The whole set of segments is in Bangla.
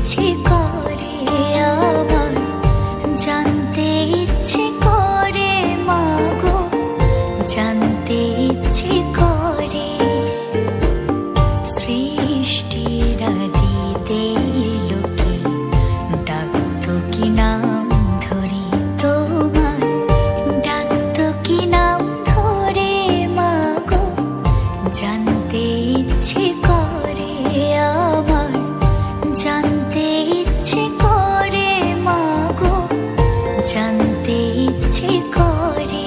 ইচ্ছে করে আমার, জানতে ইচ্ছে করে মাগো, জানতে ইচ্ছে করে। সৃষ্টির আদিতে লোকে ডাকতো কি নাম ধরে তোমার, ডাকতো কি নাম ধরে মাগো, জানতে ইচ্ছে করে আমার, জানতে ইচ্ছে করে মাগো, জানতে ইচ্ছে করে।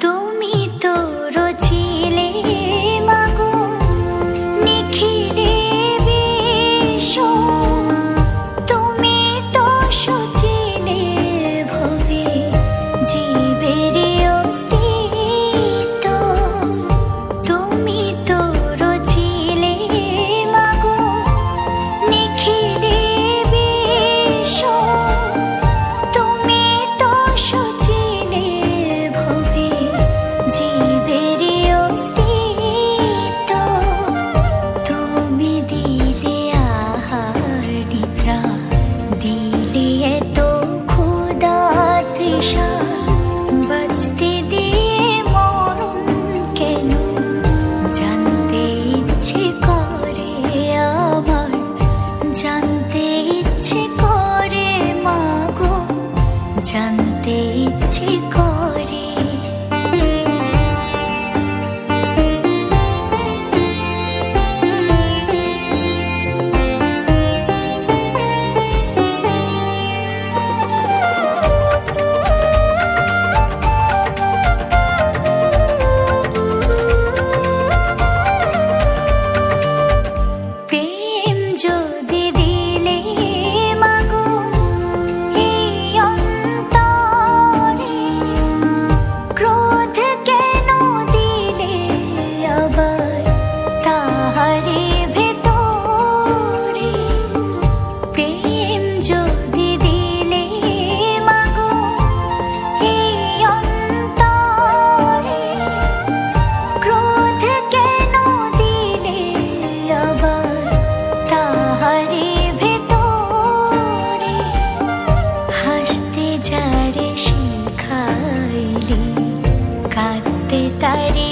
তুমি তো রচিলে মাগো নিখিলে বিশ্ব, তুমি তো সচিলে ভবে জীবের অস্তিত্ব। তুমি তো রচিলে মাগো নিখিলে বিশ্ব, তুমি তো সচিলে ভবে জীবের অস্তিত্ব। তুমি দিলে আহার নিদ্রা, দিলে এত ক্ষুধা তৃষা, বাঁচতে দিয়ে মরণ কেন, জানতে ইচ্ছে করে আমার, জানতে ইচ্ছে করে মাগো, জানতে ইচ্ছে করে। প্রেম যদি দিলে মাগো এই অন্তরে, ক্রোধ কেন দিলে আবার তাহারে ভেতরে। প্রেম যদি দিলে মাগো এই অন্তরে, ক্রোধ কেন দিলে আবার তাহারে ভেতরে। হাসতে যারে শিখাইলে, কাঁদতে তারে